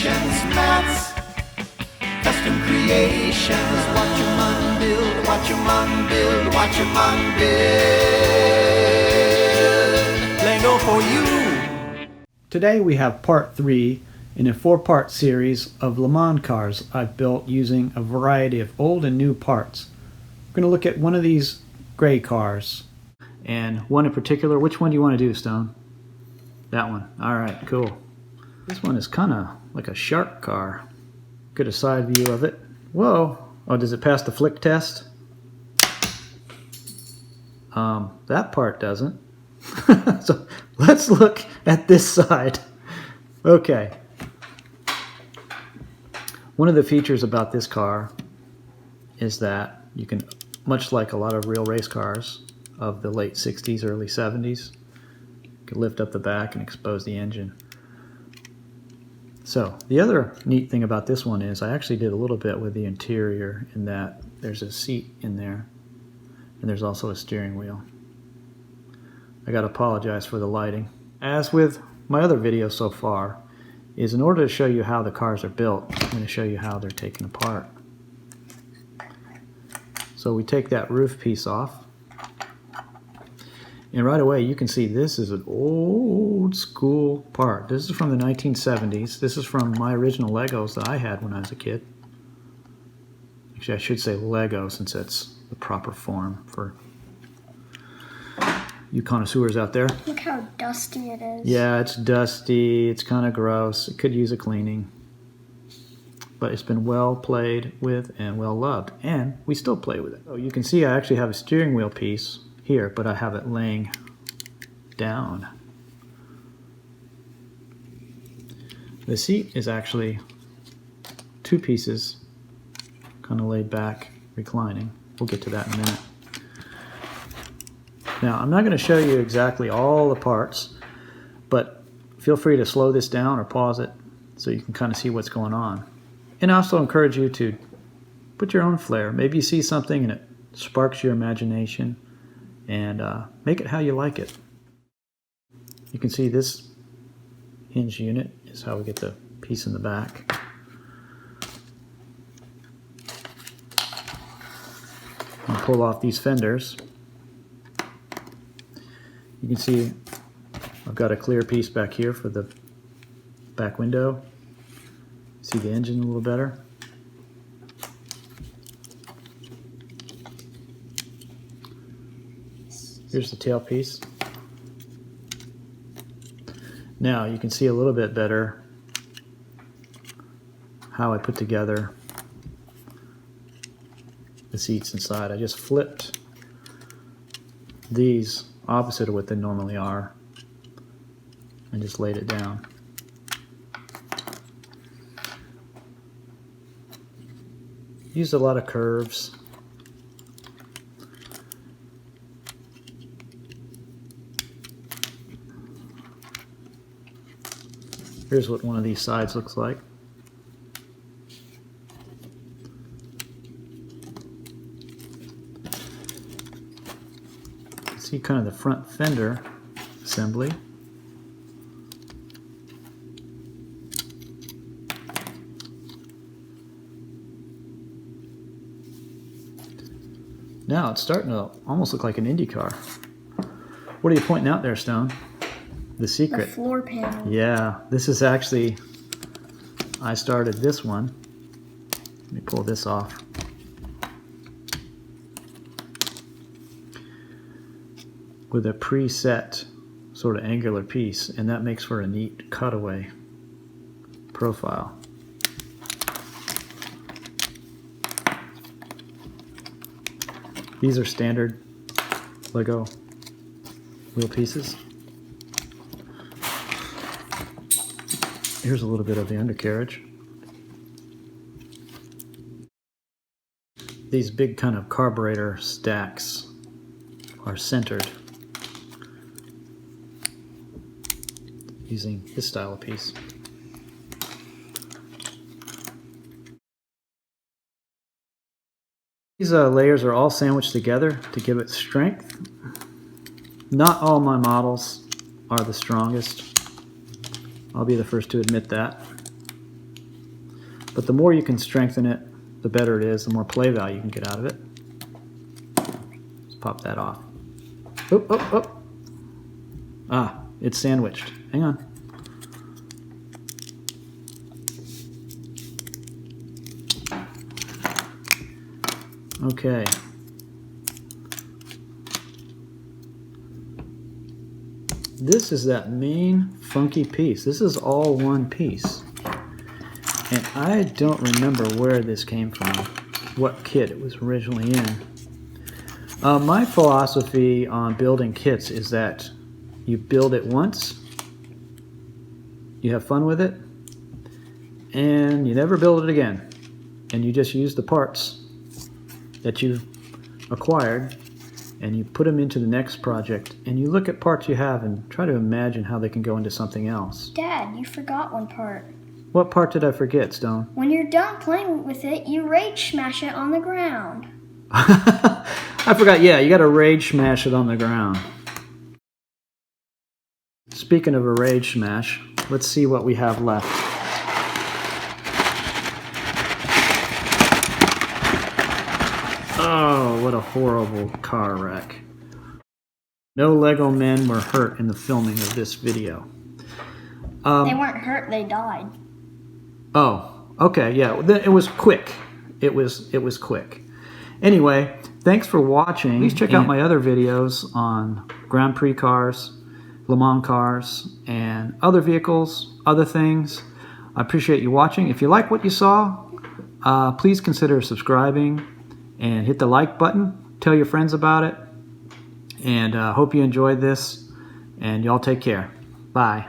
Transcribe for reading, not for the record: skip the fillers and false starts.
stations, mats, custom creations. Watch your man build, watch your man build, watch your man build. Lego for you. Today we have part 3 in a 4-part series of Le Mans cars I've built using a variety of old and new parts. We're going to look at one of these gray cars, and one in particular. Which one do you want to do, Stone? That one. Alright, cool. This one is kind of like a shark car. Get a side view of it. Whoa! Oh, does it pass the flick test? That part doesn't. So let's look at this side. Okay. One of the features about this car is that you can, much like a lot of real race cars of the late 60s, early 70s, you can lift up the back and expose the engine. So the other neat thing about this one is I actually did a little bit with the interior, in that there's a seat in there and there's also a steering wheel. I gotta apologize for the lighting. As with my other videos so far, is in order to show you how the cars are built, I'm going to show you how they're taken apart. So we take that roof piece off, and right away you can see this is an old school part. This is from the 1970s. This is from my original Legos that I had when I was a kid. Actually, I should say Lego, since that's the proper form for you connoisseurs out there. Look how dusty it is. Yeah, it's dusty. It's kind of gross. It could use a cleaning. But it's been well played with and well loved. And we still play with it. Oh, you can see I actually have a steering wheel piece here, but I have it laying down. The seat is actually 2 pieces, kind of laid back, reclining. We'll get to that in a minute. Now, I'm not going to show you exactly all the parts, but feel free to slow this down or pause it so you can kind of see what's going on. And I also encourage you to put your own flair. Maybe you see something and it sparks your imagination, and make it how you like it. You can see this hinge unit is how we get the piece in the back. I'll pull off these fenders. You can see I've got a clear piece back here for the back window. See the engine a little better. Here's the tailpiece. Now you can see a little bit better how I put together the seats inside. I just flipped these opposite of what they normally are and just laid it down. Used a lot of curves. Here's what one of these sides looks like. See kind of the front fender assembly. Now it's starting to almost look like an Indy car. What are you pointing out there, Stone? The secret. The floor panel. Yeah, this is actually, I started this one. Let me pull this off. With a preset sort of angular piece, and that makes for a neat cutaway profile. These are standard Lego wheel pieces. Here's a little bit of the undercarriage. These big kind of carburetor stacks are centered using this style of piece. These layers are all sandwiched together to give it strength. Not all my models are the strongest. I'll be the first to admit that. But the more you can strengthen it, the better it is, the more play value you can get out of it. Let's pop that off. Oop, oop, oop. Ah, it's sandwiched. Hang on. Okay. This is that main funky piece. This is all one piece. And I don't remember where this came from, what kit it was originally in. My philosophy on building kits is that you build it once, you have fun with it, and you never build it again. And you just use the parts that you've acquired and you put them into the next project, and you look at parts you have and try to imagine how they can go into something else. Dad, you forgot one part. What part did I forget, Stone? When you're done playing with it, you rage smash it on the ground. I forgot, yeah, you gotta rage smash it on the ground. Speaking of a rage smash, let's see what we have left. Oh, what a horrible car wreck. No Lego men were hurt in the filming of this video. They weren't hurt, they died. Oh, okay, yeah, it was quick. It was quick. Anyway, thanks for watching. Please check out my other videos on Grand Prix cars, Le Mans cars, and other vehicles, other things. I appreciate you watching. If you like what you saw, please consider subscribing and hit the like button. Tell your friends about it. And hope you enjoyed this. And y'all take care. Bye.